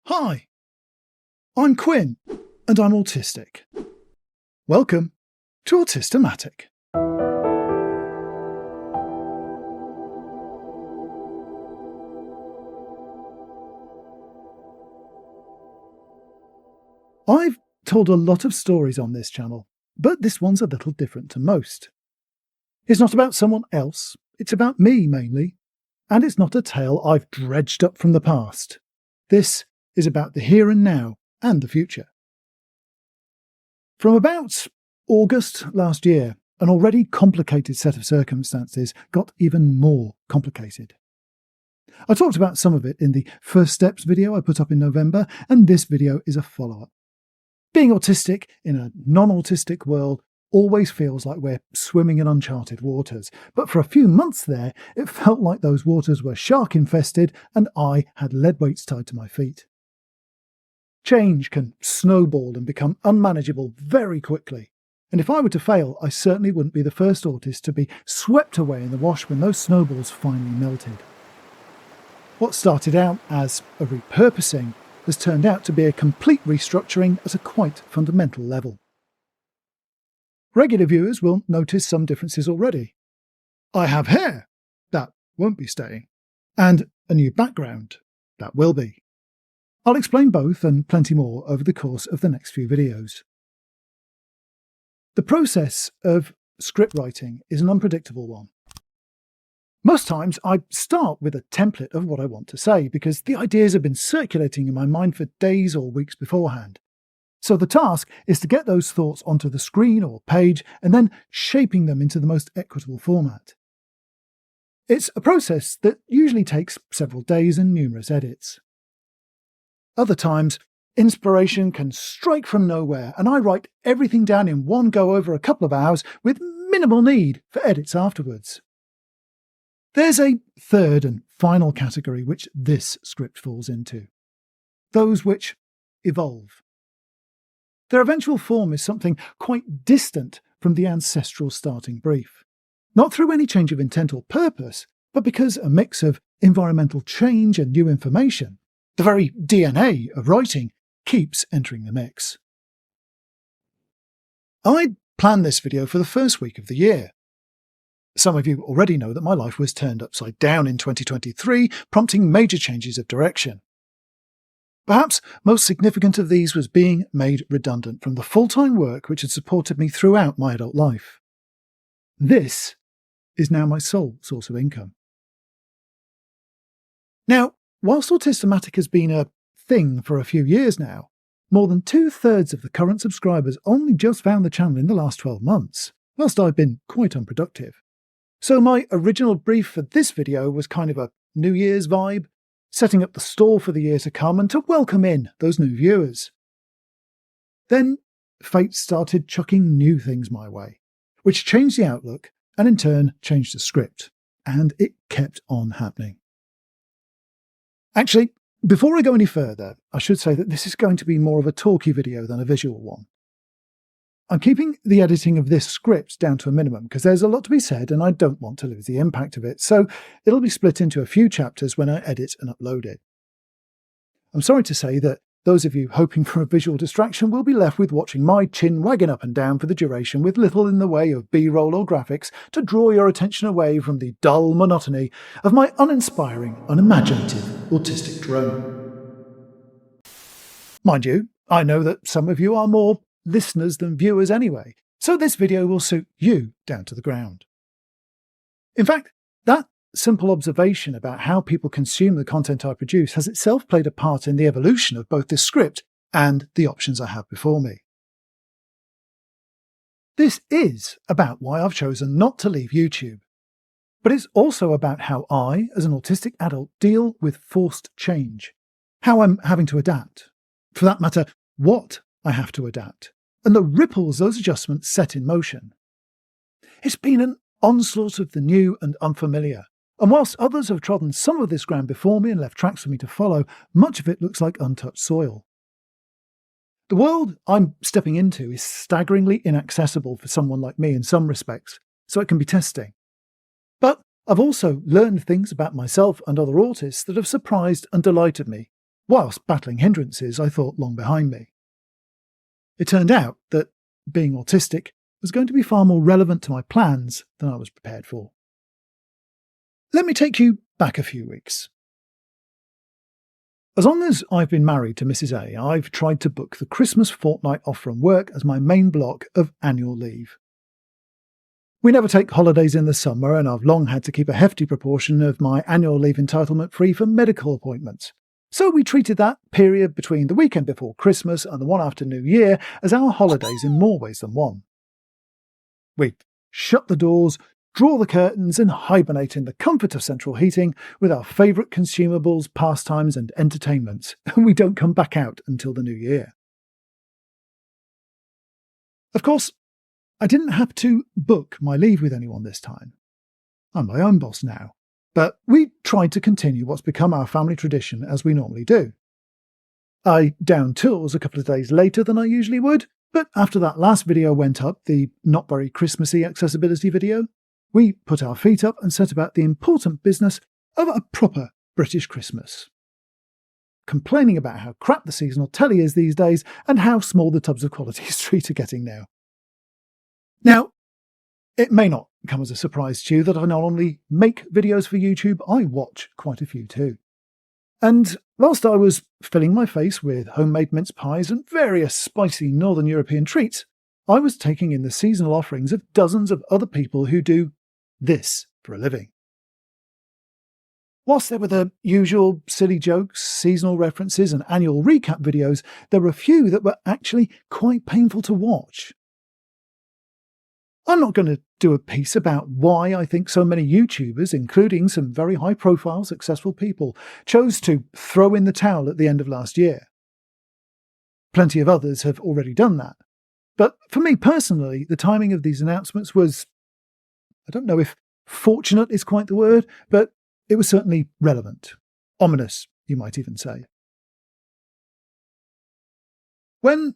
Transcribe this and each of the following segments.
Hi, I'm Quinn, and I'm autistic. Welcome to Autistic. I've told a lot of stories on this channel, but this one's a little different to most. It's not about someone else, it's about me mainly, and it's not a tale I've dredged up from the past. This is about the here and now and the future. From about August last year, an already complicated set of circumstances got even more complicated. I talked about some of it in the First Steps video I put up in November, and this video is a follow-up. Being autistic in a non-autistic world always feels like we're swimming in uncharted waters, but for a few months there, it felt like those waters were shark-infested and I had lead weights tied to my feet. Change can snowball and become unmanageable very quickly, and if I were to fail, I certainly wouldn't be the first autist to be swept away in the wash when those snowballs finally melted. What started out as a repurposing has turned out to be a complete restructuring at a quite fundamental level. Regular viewers will notice some differences already. I have hair. That won't be staying. And a new background. That will be. I'll explain both and plenty more over the course of the next few videos. The process of script writing is an unpredictable one. Most times I start with a template of what I want to say because the ideas have been circulating in my mind for days or weeks beforehand. So the task is to get those thoughts onto the screen or page and then shaping them into the most equitable format. It's a process that usually takes several days and numerous edits. Other times, inspiration can strike from nowhere and I write everything down in one go over a couple of hours with minimal need for edits afterwards. There's a third and final category which this script falls into. Those which evolve. Their eventual form is something quite distant from the ancestral starting brief. Not through any change of intent or purpose, but because a mix of environmental change and new information, the very DNA of writing, keeps entering the mix. I planned this video for the first week of the year. Some of you already know that my life was turned upside down in 2023, prompting major changes of direction. Perhaps most significant of these was being made redundant from the full-time work which had supported me throughout my adult life. This is now my sole source of income. Now, whilst Autistic has been a thing for a few years now, more than 2/3 of the current subscribers only just found the channel in the last 12 months, whilst I've been quite unproductive. So my original brief for this video was kind of a New Year's vibe, setting up the stall for the year to come and to welcome in those new viewers. Then fate started chucking new things my way, which changed the outlook and in turn changed the script, and it kept on happening. Actually, before I go any further, I should say that this is going to be more of a talky video than a visual one. I'm keeping the editing of this script down to a minimum because there's a lot to be said and I don't want to lose the impact of it, so it'll be split into a few chapters when I edit and upload it. I'm sorry to say that those of you hoping for a visual distraction will be left with watching my chin wagging up and down for the duration with little in the way of B-roll or graphics to draw your attention away from the dull monotony of my uninspiring, unimaginative autistic drone. Mind you, I know that some of you are more listeners than viewers anyway, so this video will suit you down to the ground. In fact, that simple observation about how people consume the content I produce has itself played a part in the evolution of both this script and the options I have before me. This is about why I've chosen not to leave YouTube, but it's also about how I, as an autistic adult, deal with forced change, how I'm having to adapt, for that matter, what I have to adapt, and the ripples those adjustments set in motion. It's been an onslaught of the new and unfamiliar, and whilst others have trodden some of this ground before me and left tracks for me to follow, much of it looks like untouched soil. The world I'm stepping into is staggeringly inaccessible for someone like me in some respects, so it can be testing. But I've also learned things about myself and other autists that have surprised and delighted me, whilst battling hindrances I thought long behind me. It turned out that being autistic was going to be far more relevant to my plans than I was prepared for. Let me take you back a few weeks. As long as I've been married to Mrs. A, I've tried to book the Christmas fortnight off from work as my main block of annual leave. We never take holidays in the summer, and I've long had to keep a hefty proportion of my annual leave entitlement free for medical appointments. So we treated that period between the weekend before Christmas and the one after New Year as our holidays in more ways than one. We'd shut the doors, draw the curtains, and hibernate in the comfort of central heating with our favourite consumables, pastimes, and entertainments, and we don't come back out until the new year. Of course, I didn't have to book my leave with anyone this time. I'm my own boss now, but we tried to continue what's become our family tradition as we normally do. I downed tools a couple of days later than I usually would, but after that last video went up, the not very Christmassy accessibility video, we put our feet up and set about the important business of a proper British Christmas. Complaining about how crap the seasonal telly is these days and how small the tubs of Quality Street are getting now. Now, it may not come as a surprise to you that I not only make videos for YouTube, I watch quite a few too. And whilst I was filling my face with homemade mince pies and various spicy Northern European treats, I was taking in the seasonal offerings of dozens of other people who do this for a living. Whilst there were the usual silly jokes, seasonal references and annual recap videos, there were a few that were actually quite painful to watch. I'm not going to do a piece about why I think so many YouTubers, including some very high-profile, successful people, chose to throw in the towel at the end of last year. Plenty of others have already done that. But for me personally, the timing of these announcements was, I don't know if fortunate is quite the word, but it was certainly relevant. Ominous, you might even say. When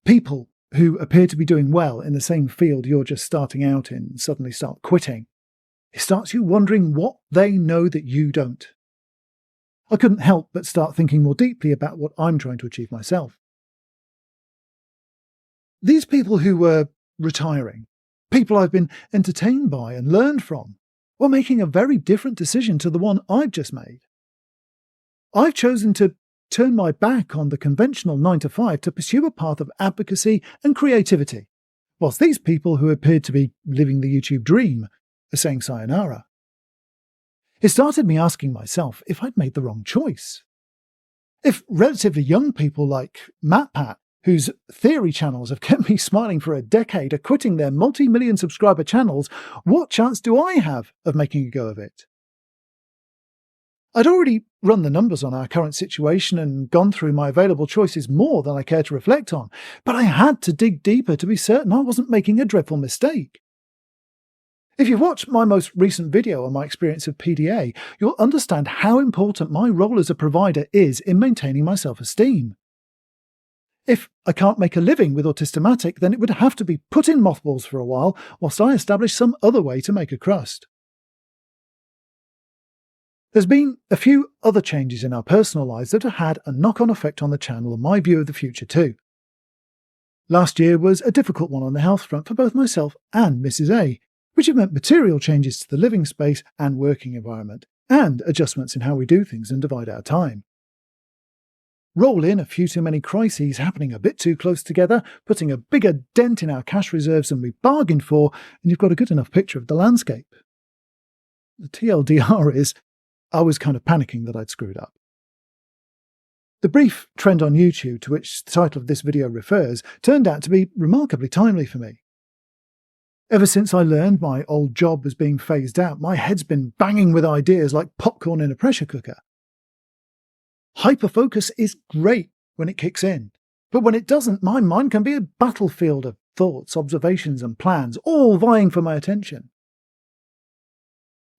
people who appear to be doing well in the same field you're just starting out in suddenly start quitting, it starts you wondering what they know that you don't. I couldn't help but start thinking more deeply about what I'm trying to achieve myself. These people who were retiring, people I've been entertained by and learned from, were making a very different decision to the one I've just made. I've chosen to turn my back on the conventional 9-to-5 to pursue a path of advocacy and creativity, whilst these people who appeared to be living the YouTube dream are saying sayonara. It started me asking myself if I'd made the wrong choice. If relatively young people like MatPat, whose theory channels have kept me smiling for a decade, are quitting their multi-million subscriber channels, what chance do I have of making a go of it? I'd already run the numbers on our current situation and gone through my available choices more than I care to reflect on, but I had to dig deeper to be certain I wasn't making a dreadful mistake. If you've watched my most recent video on my experience of PDA, you'll understand how important my role as a provider is in maintaining my self-esteem. If I can't make a living with Autistic, then it would have to be put in mothballs for a while whilst I establish some other way to make a crust. There's been a few other changes in our personal lives that have had a knock-on effect on the channel and my view of the future too. Last year was a difficult one on the health front for both myself and Mrs. A, which have meant material changes to the living space and working environment, and adjustments in how we do things and divide our time. Roll in a few too many crises happening a bit too close together, putting a bigger dent in our cash reserves than we bargained for, and you've got a good enough picture of the landscape. The TLDR is, I was kind of panicking that I'd screwed up. The brief trend on YouTube to which the title of this video refers turned out to be remarkably timely for me. Ever since I learned my old job was being phased out, my head's been banging with ideas like popcorn in a pressure cooker. Hyperfocus is great when it kicks in, but when it doesn't, my mind can be a battlefield of thoughts, observations and plans, all vying for my attention.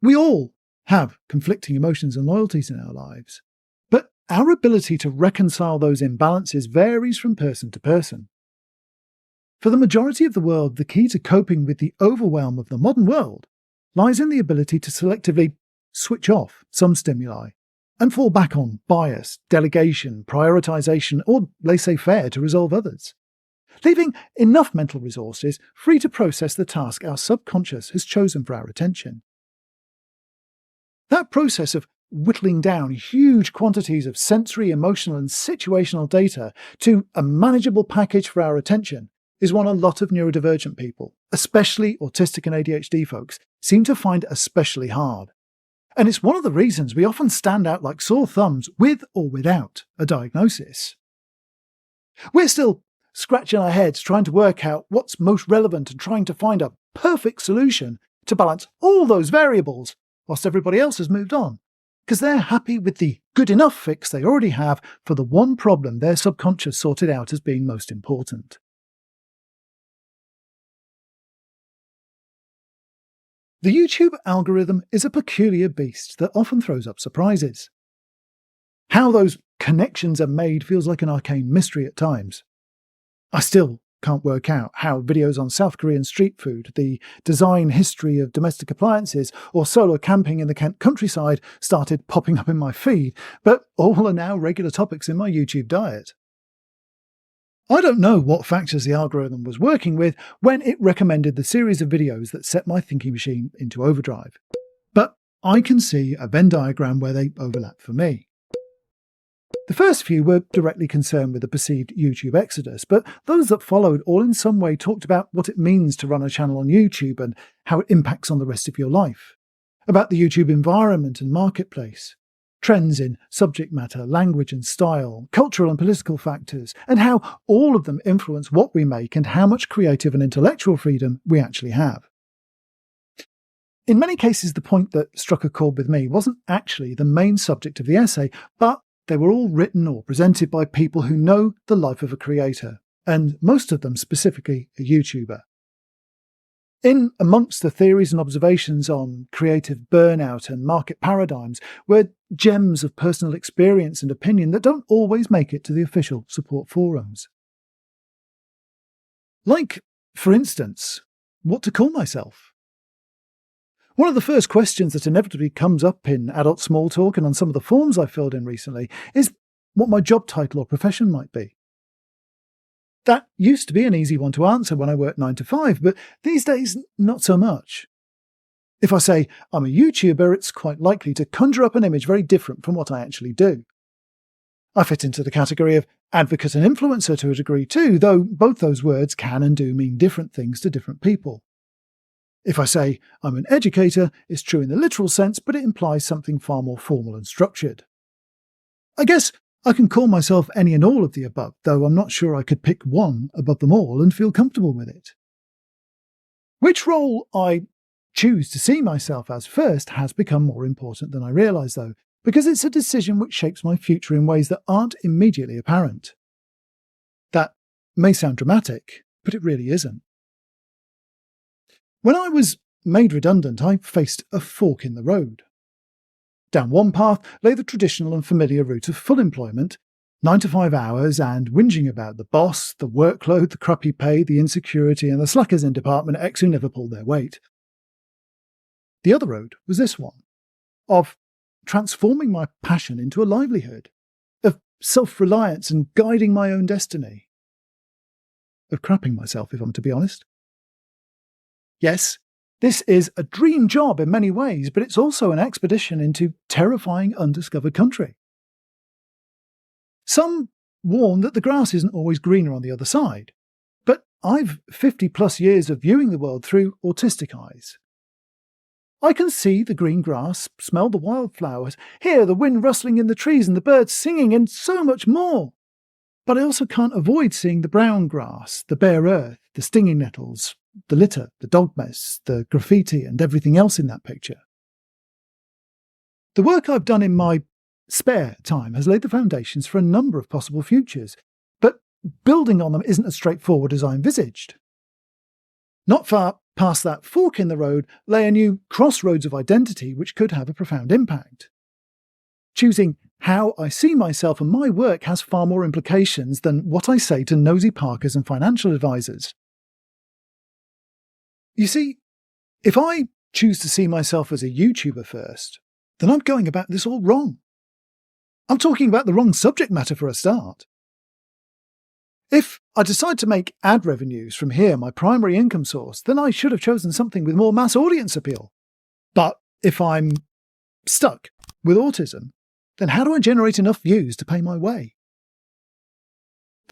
We all have conflicting emotions and loyalties in our lives, but our ability to reconcile those imbalances varies from person to person. For the majority of the world, the key to coping with the overwhelm of the modern world lies in the ability to selectively switch off some stimuli and fall back on bias, delegation, prioritization, or laissez-faire to resolve others, leaving enough mental resources free to process the task our subconscious has chosen for our attention. That process of whittling down huge quantities of sensory, emotional, and situational data to a manageable package for our attention is one a lot of neurodivergent people, especially autistic and ADHD folks, seem to find especially hard. And it's one of the reasons we often stand out like sore thumbs with or without a diagnosis. We're still scratching our heads trying to work out what's most relevant and trying to find a perfect solution to balance all those variables whilst everybody else has moved on, because they're happy with the good enough fix they already have for the one problem their subconscious sorted out as being most important. The YouTube algorithm is a peculiar beast that often throws up surprises. How those connections are made feels like an arcane mystery at times. I still can't work out how videos on South Korean street food, the design history of domestic appliances, or solo camping in the Kent countryside started popping up in my feed, but all are now regular topics in my YouTube diet. I don't know what factors the algorithm was working with when it recommended the series of videos that set my thinking machine into overdrive, but I can see a Venn diagram where they overlap for me. The first few were directly concerned with the perceived YouTube exodus, but those that followed all in some way talked about what it means to run a channel on YouTube and how it impacts on the rest of your life, about the YouTube environment and marketplace, trends in subject matter, language and style, cultural and political factors, and how all of them influence what we make and how much creative and intellectual freedom we actually have. In many cases, the point that struck a chord with me wasn't actually the main subject of the essay, but they were all written or presented by people who know the life of a creator, and most of them specifically a YouTuber. In amongst the theories and observations on creative burnout and market paradigms were gems of personal experience and opinion that don't always make it to the official support forums. Like, for instance, what to call myself. One of the first questions that inevitably comes up in adult small talk and on some of the forms I filled in recently is what my job title or profession might be. That used to be an easy one to answer when I worked 9 to 5, but these days, not so much. If I say I'm a YouTuber, it's quite likely to conjure up an image very different from what I actually do. I fit into the category of advocate and influencer to a degree too, though both those words can and do mean different things to different people. If I say I'm an educator, it's true in the literal sense, but it implies something far more formal and structured. I guess I can call myself any and all of the above, though I'm not sure I could pick one above them all and feel comfortable with it. Which role I choose to see myself as first has become more important than I realise, though, because it's a decision which shapes my future in ways that aren't immediately apparent. That may sound dramatic, but it really isn't. When I was made redundant, I faced a fork in the road. Down one path lay the traditional and familiar route of full employment, 9 to 5 hours, and whinging about the boss, the workload, the crappy pay, the insecurity, and the slackers in Department X who never pulled their weight. The other road was this one, of transforming my passion into a livelihood, of self-reliance and guiding my own destiny, of crapping myself, if I'm to be honest. Yes, this is a dream job in many ways, but it's also an expedition into terrifying undiscovered country. Some warn that the grass isn't always greener on the other side, but I've 50+ years of viewing the world through autistic eyes. I can see the green grass, smell the wildflowers, hear the wind rustling in the trees and the birds singing, and so much more. But I also can't avoid seeing the brown grass, the bare earth, the stinging nettles, the litter, the dog mess, the graffiti, and everything else in that picture. The work I've done in my spare time has laid the foundations for a number of possible futures, but building on them isn't as straightforward as I envisaged. Not far past that fork in the road lay a new crossroads of identity which could have a profound impact. Choosing how I see myself and my work has far more implications than what I say to nosy parkers and financial advisors. You see, if I choose to see myself as a YouTuber first, then I'm going about this all wrong. I'm talking about the wrong subject matter for a start. If I decide to make ad revenues from here my primary income source, then I should have chosen something with more mass audience appeal. But if I'm stuck with autism, then how do I generate enough views to pay my way?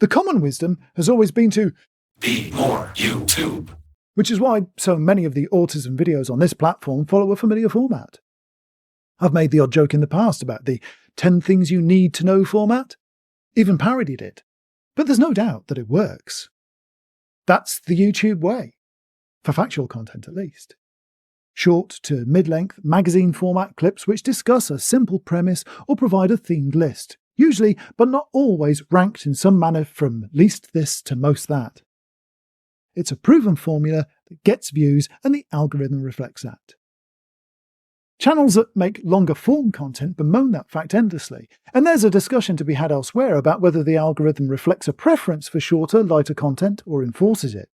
The common wisdom has always been to be more YouTube, which is why so many of the autism videos on this platform follow a familiar format. I've made the odd joke in the past about the 10 things you need to know format, even parodied it, but there's no doubt that it works. That's the YouTube way, for factual content at least. Short to mid-length magazine format clips which discuss a simple premise or provide a themed list, usually but not always ranked in some manner from least this to most that. It's a proven formula that gets views and the algorithm reflects that. Channels that make longer form content bemoan that fact endlessly, and there's a discussion to be had elsewhere about whether the algorithm reflects a preference for shorter, lighter content or enforces it.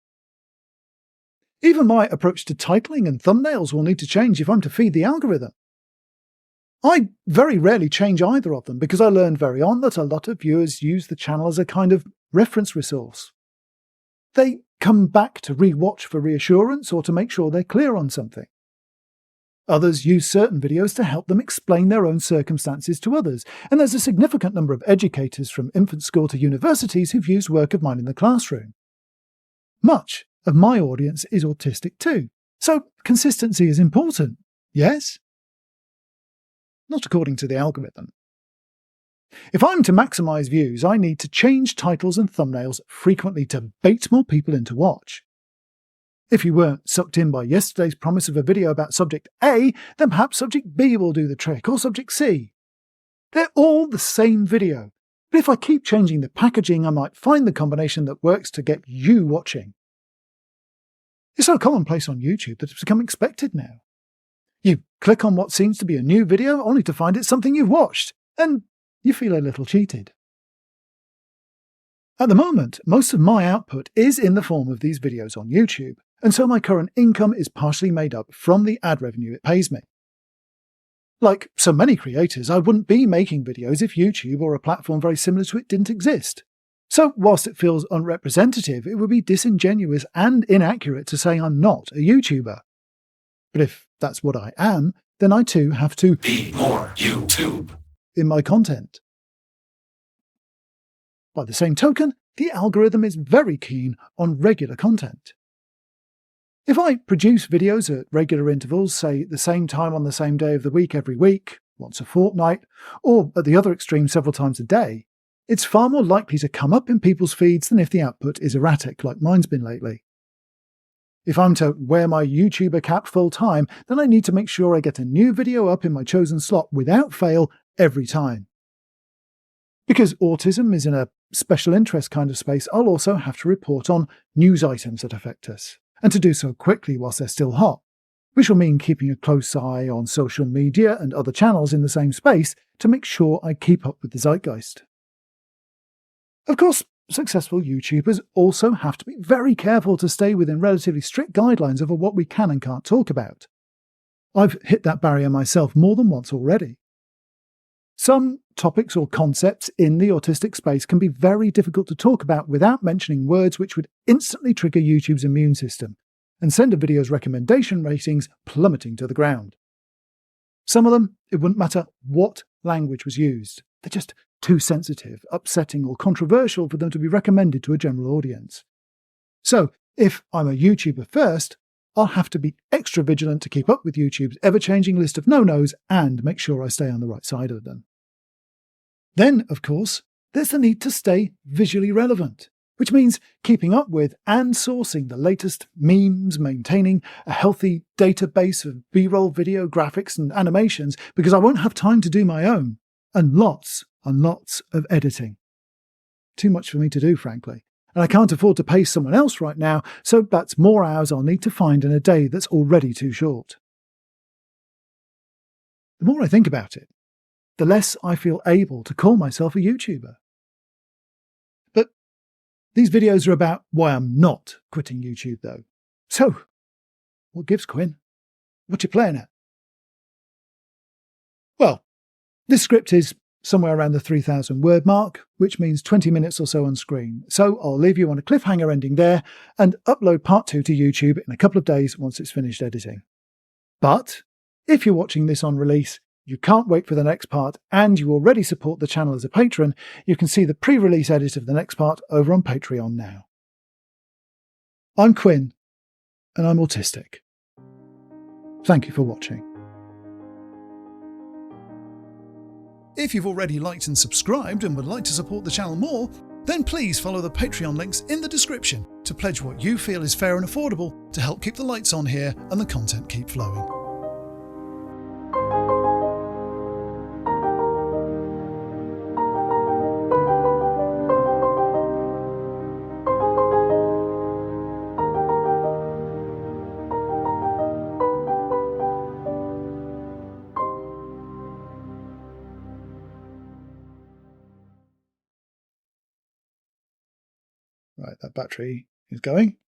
Even my approach to titling and thumbnails will need to change if I'm to feed the algorithm. I very rarely change either of them because I learned very on that a lot of viewers use the channel as a kind of reference resource. They come back to re-watch for reassurance or to make sure they're clear on something. Others use certain videos to help them explain their own circumstances to others, and there's a significant number of educators from infant school to universities who've used work of mine in the classroom. Much of my audience is autistic too, so consistency is important, yes? Not according to the algorithm. If I'm to maximise views, I need to change titles and thumbnails frequently to bait more people in to watch. If you weren't sucked in by yesterday's promise of a video about subject A, then perhaps subject B will do the trick, or subject C. They're all the same video, but if I keep changing the packaging, I might find the combination that works to get you watching. It's so commonplace on YouTube that it's become expected now. You click on what seems to be a new video only to find it's something you've watched, and you feel a little cheated. At the moment, most of my output is in the form of these videos on YouTube, and so my current income is partially made up from the ad revenue it pays me. Like so many creators, I wouldn't be making videos if YouTube or a platform very similar to it didn't exist. So whilst it feels unrepresentative, it would be disingenuous and inaccurate to say I'm not a YouTuber. But if that's what I am, then I too have to be more YouTube in my content. By the same token, the algorithm is very keen on regular content. If I produce videos at regular intervals, say at the same time on the same day of the week every week, once a fortnight, or at the other extreme several times a day, it's far more likely to come up in people's feeds than if the output is erratic like mine's been lately. If I'm to wear my YouTuber cap full time, then I need to make sure I get a new video up in my chosen slot without fail every time. Because autism is in a special interest kind of space, I'll also have to report on news items that affect us, and to do so quickly whilst they're still hot, which will mean keeping a close eye on social media and other channels in the same space to make sure I keep up with the zeitgeist. Of course, successful YouTubers also have to be very careful to stay within relatively strict guidelines over what we can and can't talk about. I've hit that barrier myself more than once already. Some topics or concepts in the autistic space can be very difficult to talk about without mentioning words which would instantly trigger YouTube's immune system and send a video's recommendation ratings plummeting to the ground. Some of them, it wouldn't matter what language was used. They're just too sensitive, upsetting, or controversial for them to be recommended to a general audience. So, if I'm a YouTuber first, I'll have to be extra vigilant to keep up with YouTube's ever-changing list of no-nos and make sure I stay on the right side of them. Then, of course, there's the need to stay visually relevant, which means keeping up with and sourcing the latest memes, maintaining a healthy database of B-roll video, graphics, and animations, because I won't have time to do my own, and lots of editing. Too much for me to do, frankly, and I can't afford to pay someone else right now, so that's more hours I'll need to find in a day that's already too short. The more I think about it, the less I feel able to call myself a YouTuber. But these videos are about why I'm not quitting YouTube, though. So, what gives, Quinn? What you playing at? Well, this script is somewhere around the 3,000 word mark, which means 20 minutes or so on screen. So I'll leave you on a cliffhanger ending there and upload part 2 to YouTube in a couple of days once it's finished editing. But if you're watching this on release, you can't wait for the next part, and you already support the channel as a patron, you can see the pre-release edit of the next part over on Patreon now. I'm Quinn, and I'm autistic. Thank you for watching. If you've already liked and subscribed and would like to support the channel more, then please follow the Patreon links in the description to pledge what you feel is fair and affordable to help keep the lights on here and the content keep flowing. Right, that battery is going.